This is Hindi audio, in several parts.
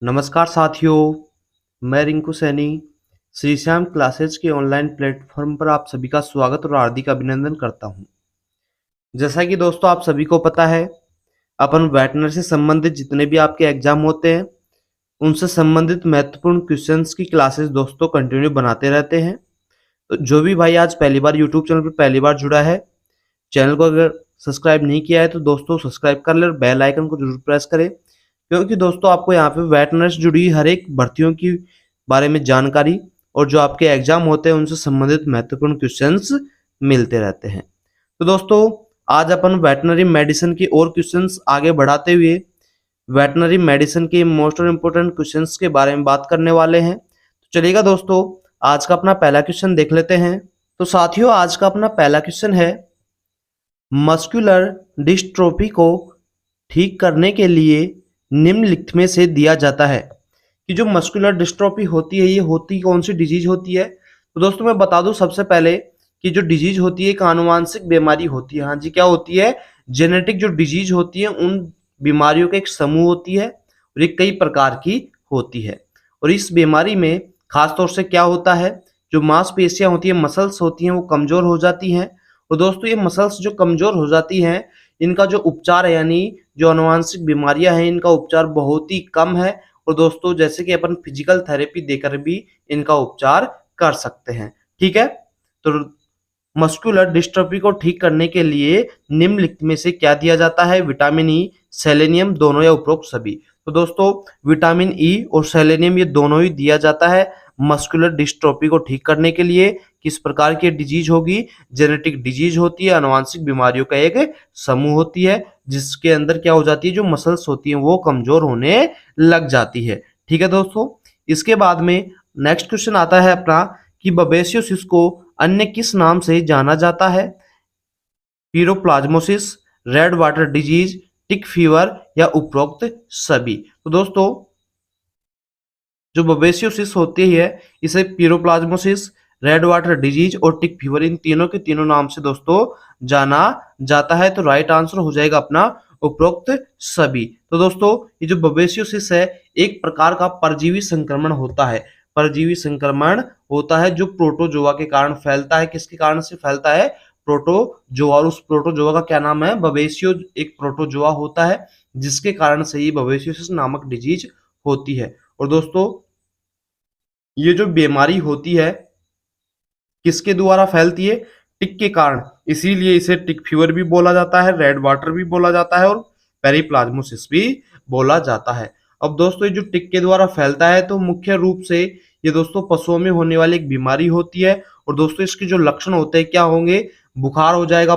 नमस्कार साथियों, मैं रिंकू सैनी श्री श्याम क्लासेज के ऑनलाइन प्लेटफॉर्म पर आप सभी का स्वागत और हार्दिक अभिनंदन करता हूं। जैसा कि दोस्तों आप सभी को पता है, अपन वेटनरी से संबंधित जितने भी आपके एग्जाम होते हैं, उनसे संबंधित महत्वपूर्ण क्वेश्चंस की क्लासेस दोस्तों कंटिन्यू बनाते रहते हैं। तो जो भी भाई आज पहली बार यूट्यूब चैनल पर पहली बार जुड़ा है, चैनल को अगर सब्सक्राइब नहीं किया है तो दोस्तों सब्सक्राइब कर ले और बेल आइकन को जरूर प्रेस करें, क्योंकि दोस्तों आपको यहाँ पे वेटनरी से जुड़ी हर एक भर्तियों की बारे में जानकारी और जो आपके एग्जाम होते हैं उनसे संबंधित महत्वपूर्ण क्वेश्चंस मिलते रहते हैं। तो दोस्तों आज अपन वेटनरी मेडिसिन की और क्वेश्चंस आगे बढ़ाते हुए वेटनरी मेडिसिन के मोस्ट इंपोर्टेंट क्वेश्चंस के बारे में बात करने वाले हैं। तो चलिएगा दोस्तों, आज का अपना पहला क्वेश्चन देख लेते हैं। तो साथियों आज का अपना पहला क्वेश्चन है, मस्कुलर डिस्ट्रोफी को ठीक करने के लिए निम्नलिखित में से दिया जाता है। कि जो मस्कुलर डिस्ट्रोफी होती है ये होती कौन सी डिजीज होती है? तो दोस्तों मैं बता दूं सबसे पहले कि जो डिजीज होती है एक आनुवांशिक बीमारी होती है। हाँ जी, क्या होती है? जेनेटिक जो डिजीज होती है उन बीमारियों का एक समूह होती है और ये कई प्रकार की होती है। और इस बीमारी में खासतौर से क्या होता है, जो मांसपेशियां होती है, मसल्स होती हैं, वो कमजोर हो जाती हैं। और दोस्तों ये मसल्स जो कमजोर हो जाती हैं, इनका जो उपचार है यानी जो आनुवांशिक बीमारियां हैं इनका उपचार बहुत ही कम है। और दोस्तों जैसे कि अपन फिजिकल थेरेपी देकर भी इनका उपचार कर सकते हैं। ठीक है, तो मस्कुलर डिस्ट्रॉफी को ठीक करने के लिए निम्नलिखित में से क्या दिया जाता है? विटामिन ई, सेलेनियम, दोनों या उपरोक्त सभी। तो दोस्तों विटामिन ई और सेलेनियम ये दोनों ही दिया जाता है मस्कुलर डिस्ट्रॉफी को ठीक करने के लिए। किस प्रकार की डिजीज होगी? जेनेटिक डिजीज होती है, आनुवांशिक बीमारियों का एक समूह होती है जिसके अंदर क्या हो जाती है, जो मसल्स होती हैं वो कमजोर होने लग जाती है। ठीक है दोस्तों, इसके बाद में नेक्स्ट क्वेश्चन आता है अपना कि बबेसियोसिस को अन्य किस नाम से जाना जाता है? Piroplasmosis, red water disease, tick fever या उपरोक्त सभी। तो दोस्तों जो बबेसियोसिस होती है इसे पीरोप्लाज्मोसिस, रेड वाटर डिजीज और टिक फीवर इन तीनों के तीनों नाम से दोस्तों जाना जाता है। तो राइट आंसर हो जाएगा अपना उपरोक्त सभी। तो दोस्तों ये जो बबेसियोसिस है एक प्रकार का परजीवी संक्रमण होता है। परजीवी संक्रमण होता है जो प्रोटोजोआ के कारण फैलता है। किसके कारण से फैलता है? प्रोटोजोआ। और उस प्रोटोजोआ का क्या नाम है? बबेसियो एक प्रोटोजोआ होता है जिसके कारण से ही बबेसियोसिस नामक डिजीज होती है। और दोस्तों ये जो बीमारी होती है किसके द्वारा फैलती है? टिक के कारण, इसीलिए इसे टिक फीवर भी बोला जाता है, रेड वाटर भी बोला जाता है और पेरिप्लाज्मोसिस भी बोला जाता है। अब दोस्तों ये जो टिक के द्वारा फैलता है तो मुख्य रूप से ये दोस्तों पशुओं में होने वाली एक बीमारी होती है। और दोस्तों इसके जो लक्षण होते हैं क्या होंगे? बुखार हो जाएगा,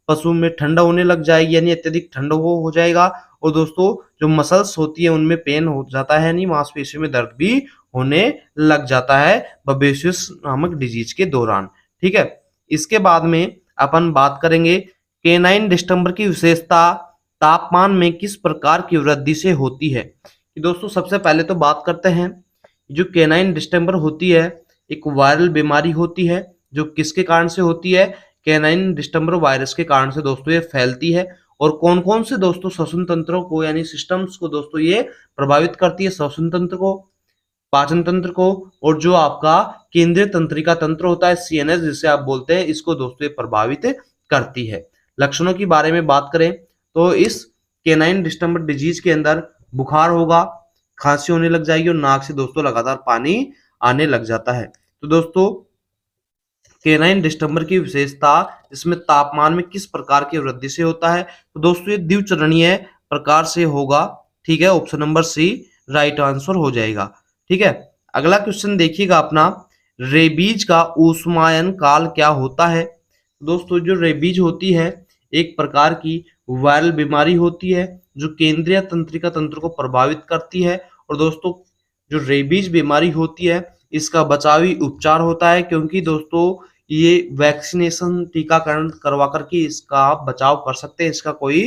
पशु में ठंडा होने लग जाएगी यानी अत्यधिक ठंड हो जाएगा। और दोस्तों जो मसल्स होती है उनमें पेन हो जाता है यानी मांसपेशियों में दर्द भी होने लग जाता है बबेसियस नामक डिजीज के दौरान। ठीक है, इसके बाद में अपन बात करेंगे केनाइन डिस्टेंबर की विशेषता तापमान में किस प्रकार की वृद्धि से होती है। कि दोस्तों सबसे पहले तो बात करते हैं, जो केनाइन डिस्टेंबर होती है एक वायरल बीमारी होती है जो किसके कारण से होती है? कैनाइन डिस्टेंबर वायरस के कारण से दोस्तों ये फैलती है। और कौन कौन से दोस्तों श्वसन तंत्रों को यानी सिस्टम्स को दोस्तों ये प्रभावित करती है? श्वसन तंत्र को, पाचन तंत्र को, और जो आपका केंद्रीय तंत्रिका तंत्र होता है सीएनएस जिसे आप बोलते हैं, इसको दोस्तों ये प्रभावित करती है। लक्षणों के बारे में बात करें तो इस केनाइन डिस्टेंबर डिजीज के अंदर बुखार होगा, खांसी होने लग जाएगी और नाक से दोस्तों लगातार पानी आने लग जाता है। तो दोस्तों केनाइन डिस्टेंबर की विशेषता इसमें तापमान में किस प्रकार की वृद्धि से होता है? तो दोस्तों ये द्विचरणीय प्रकार से होगा। ठीक है, option number C right answer हो जाएगा। ठीक है, अगला क्वेश्चन देखिएगा अपना, रेबीज का ऊष्मायन काल क्या होता है? दोस्तों जो रेबीज होती है एक प्रकार की वायरल बीमारी होती है जो केंद्रीय तंत्रिका तंत्र को प्रभावित करती है। और दोस्तों जो रेबीज बीमारी होती है इसका बचावी उपचार होता है, क्योंकि दोस्तों ये वैक्सीनेशन टीकाकरण करवा करके इसका आप बचाव कर सकते हैं, इसका कोई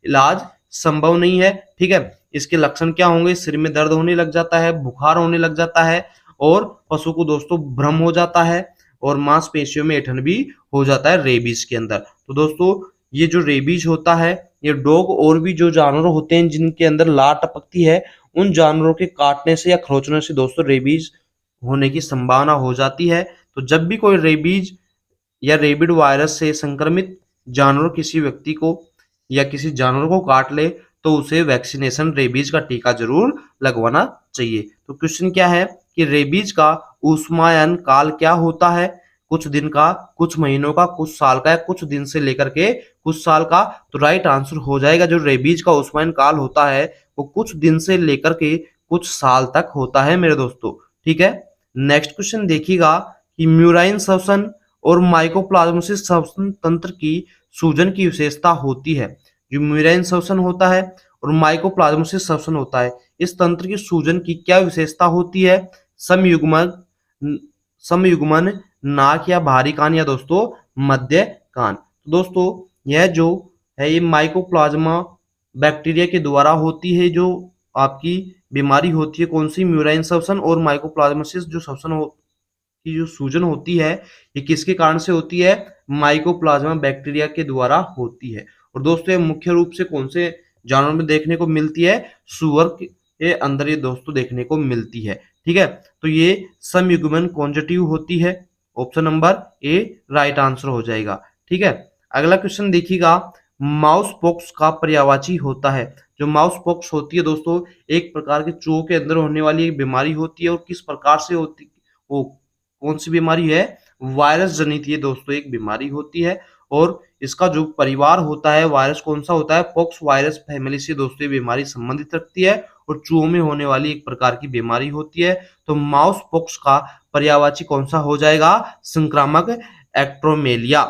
इलाज संभव नहीं है। ठीक है, इसके लक्षण क्या होंगे? सिर में दर्द होने लग जाता है, बुखार होने लग जाता है और पशु को दोस्तों भ्रम हो जाता है और मांसपेशियों में ऐंठन भी हो जाता है रेबीज के अंदर। तो दोस्तों ये जो रेबीज होता है ये डॉग और भी जो जानवर होते हैं जिनके अंदर लार टपकती है उन जानवरों के काटने से या खरोचने से दोस्तों रेबीज होने की संभावना हो जाती है। तो जब भी कोई रेबीज या रेबिड वायरस से संक्रमित जानवर किसी व्यक्ति को या किसी जानवर को काट ले तो उसे वैक्सीनेशन रेबीज का टीका जरूर लगवाना चाहिए। तो क्वेश्चन क्या है कि रेबीज का ऊष्मायन काल क्या होता है? कुछ दिन का, कुछ महीनों का, कुछ साल का, या कुछ दिन से लेकर के कुछ साल का? तो राइट आंसर हो जाएगा जो रेबीज का ऊष्मायन काल होता है वो कुछ दिन से लेकर के कुछ साल तक होता है मेरे दोस्तों। ठीक है, नेक्स्ट क्वेश्चन देखिएगा कि म्यूराइन श्वसन और माइकोप्लाज्मोसिस श्वसन तंत्र की सूजन की विशेषता होती है। जो म्यूराइन श्वसन होता है और माइकोप्लाज्मोसिस श्वसन होता है, इस तंत्र की सूजन की क्या विशेषता होती है? समयुग्मन, समयुग्मन, नाक या बाहरी कान, या दोस्तों मध्य कान। तो दोस्तों यह जो है ये माइकोप्लाज्मा बैक्टीरिया के द्वारा होती है जो आपकी बीमारी होती है। कौन सी? म्यूराइन श्वसन और माइकोप्लाज्मोसिस जो श्वसन की जो सूजन होती है ये किसके कारण से होती है? माइकोप्लाज्मा बैक्टीरिया के द्वारा होती है। और दोस्तों ये मुख्य रूप से कौन से जानवर में देखने को मिलती है? सूअर के अंदर ये दोस्तों देखने को मिलती है। ठीक है, तो ये समयुग्मन कॉन्जेटिव होती है। Option number A right answer हो जाएगा। ठीक है, अगला क्वेश्चन देखिएगा, माउस पॉक्स का पर्यायवाची होता है। जो माउस पॉक्स होती है दोस्तों एक प्रकार के चूहों के अंदर होने वाली एक बीमारी होती है। और किस प्रकार से होती वो कौन सी बीमारी है? वायरस जनित ये दोस्तों एक बीमारी होती है। और इसका जो परिवार होता है वायरस कौन सा होता है? पॉक्स वायरस फैमिली से दोस्तों ये बीमारी संबंधित रखती है और चूहों में होने वाली एक प्रकार की बीमारी होती है। तो माउस पॉक्स का पर्यायवाची कौन सा हो जाएगा? संक्रामक एक्ट्रोमेलिया।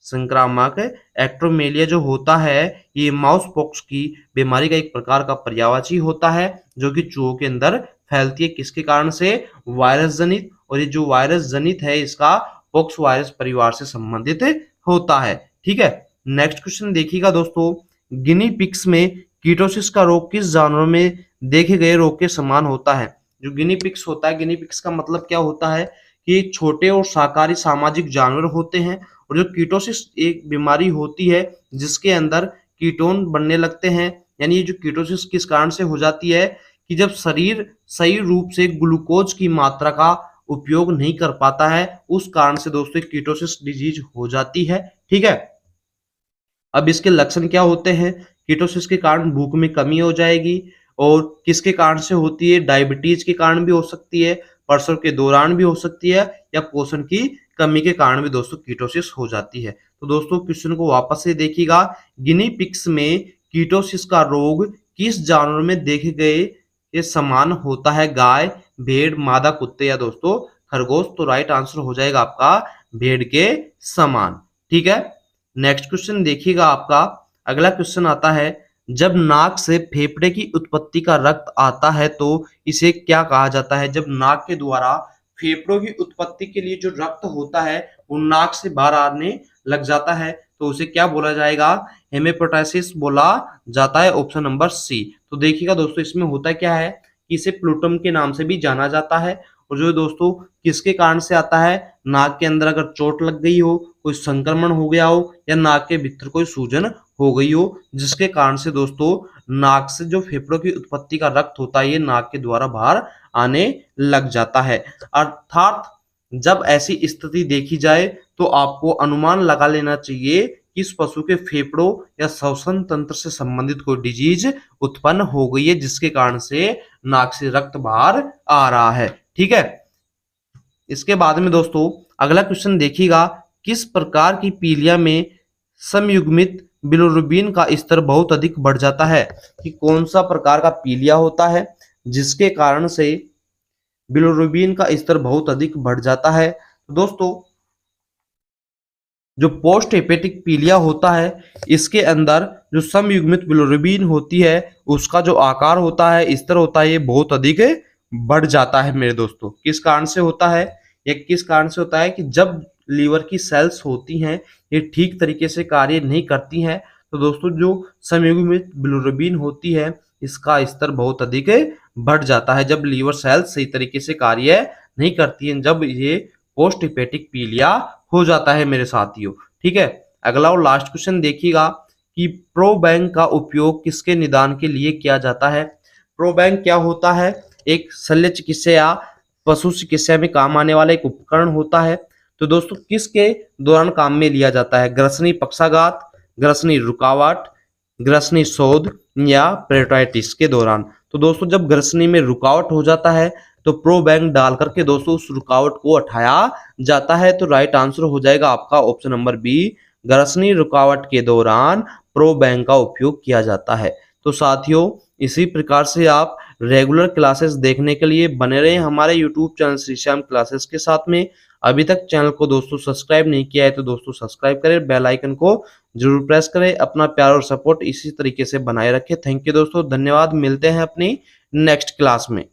संक्रामक एक्ट्रोमेलिया जो होता है ये माउस पॉक्स की बीमारी का एक प्रकार का पर्यायवाची होता है जो कि चूहों के अंदर फैलती है। किसके कारण से? वायरस जनित। और ये जो वायरस जनित है इसका पॉक्स वायरस परिवार से संबंधित होता है। ठीक है, नेक्स्ट क्वेश्चन देखिएगा दोस्तों, गिनी पिग्स में कीटोसिस का रोग किस जानवर में देखे गए रोग के समान होता है? जो गिनी पिग्स होता है, गिनी पिग्स का मतलब क्या होता है कि छोटे और शाकाहारी सामाजिक जानवर होते हैं। और जो कीटोसिस एक बीमारी होती है जिसके अंदर कीटोन बनने लगते हैं, यानी ये जो कीटोसिस किस कारण से हो जाती है कि जब शरीर सही रूप से ग्लूकोज की मात्रा का उपयोग नहीं कर पाता है, उस कारण से दोस्तों कीटोसिस डिजीज हो जाती है। ठीक है, अब इसके लक्षण क्या होते हैं? कीटोसिस के कारण भूख में कमी हो जाएगी। और किसके कारण से होती है? डायबिटीज के कारण भी हो सकती है, प्रसव के दौरान भी हो सकती है, या पोषण की कमी के कारण भी दोस्तों कीटोसिस हो जाती है। तो दोस्तों क्वेश्चन को वापस से देखिएगा, गिनी पिग्स में कीटोसिस का रोग किस जानवर में देखे गए ये समान होता है? गाय, भेड़, मादा कुत्ते, या दोस्तों खरगोश। तो राइट आंसर हो जाएगा आपका भेड़ के समान। ठीक है, नेक्स्ट क्वेश्चन देखिएगा आपका अगला क्वेश्चन आता है, जब नाक से फेफड़े की उत्पत्ति का रक्त आता है तो इसे क्या कहा जाता है? जब नाक के द्वारा फेफड़ों की उत्पत्ति के लिए जो रक्त होता है वो नाक से बाहर आने लग जाता है तो उसे क्या बोला जाएगा? हेमेटोटाइसिस बोला जाता है। Option number C. तो देखिएगा दोस्तों इसमें होता क्या है कि इसे प्लूटम के नाम से भी जाना जाता है। और जो दोस्तों किसके कारण से आता है? नाक के अंदर अगर चोट लग गई हो, कोई संक्रमण हो गया हो, या नाक के भीतर कोई सूजन हो गई हो, जिसके कारण से दोस्तों नाक से जो फेफड़ों की उत्पत्ति का रक्त होता है ये नाक के द्वारा बाहर आने लग जाता है। अर्थात जब ऐसी स्थिति देखी जाए तो आपको अनुमान लगा लेना चाहिए कि इस पशु के फेफड़ों या श्वसन तंत्र से संबंधित कोई डिजीज उत्पन्न हो गई है जिसके कारण से नाक से रक्त बाहर आ रहा है। ठीक है, इसके बाद में दोस्तों अगला क्वेश्चन देखिएगा, किस प्रकार की पीलिया में समयुग्मित बिलिरुबिन का स्तर बहुत अधिक बढ़ जाता है? कि कौन सा प्रकार का पीलिया होता है जिसके कारण से बिलिरुबिन का स्तर बहुत अधिक बढ़ जाता है? तो दोस्तों जो पोस्ट हेपेटिक पीलिया होता है इसके अंदर जो समयुग्मित बिलिरुबिन होती है उसका जो आकार होता है, स्तर होता है, ये बहुत अधिक बढ़ जाता है मेरे दोस्तों। किस कारण से होता है? ये किस कारण से होता है कि जब लीवर की सेल्स होती हैं ये ठीक तरीके से कार्य नहीं करती हैं तो दोस्तों जो समयुग्मित बिलिरुबिन होती है इसका स्तर बहुत अधिक बढ़ जाता है जब लीवर सेल्स सही तरीके से कार्य नहीं करती हैं, जब ये पोस्ट हेपेटिक पीलिया हो जाता है मेरे साथियों। ठीक है, अगला और लास्ट क्वेश्चन देखिएगा कि प्रोबैंक का उपयोग किसके निदान के लिए किया जाता है? प्रोबैंक क्या होता है? एक शल्य चिकित्सा या पशु चिकित्सा में काम आने वाला एक उपकरण होता है। तो दोस्तों किसके दौरान काम में लिया जाता है? ग्रसनी पक्षाघात, ग्रसनी रुकावट, ग्रसनी शोध या पेरिटोटाइटिस के दौरान। तो दोस्तों जब ग्रसनी में रुकावट हो जाता है तो प्रोबैंक डाल करके दोस्तों उस रुकावट को हटाया जाता है। तो राइट आंसर हो जाएगा आपका ऑप्शन नंबर बी, ग्रसनी रुकावट के दौरान प्रोबैंक का उपयोग किया जाता है। तो साथियों इसी प्रकार से आप रेगुलर क्लासेस देखने के लिए बने रहें हमारे YouTube channel Shri Shyam classes के साथ में। अभी तक चैनल को दोस्तों सब्सक्राइब नहीं किया है तो दोस्तों सब्सक्राइब करें, बेल आइकन को जरूर प्रेस करें। अपना प्यार और सपोर्ट इसी तरीके से बनाए रखें। थैंक यू दोस्तों, धन्यवाद। मिलते हैं अपनी नेक्स्ट क्लास में।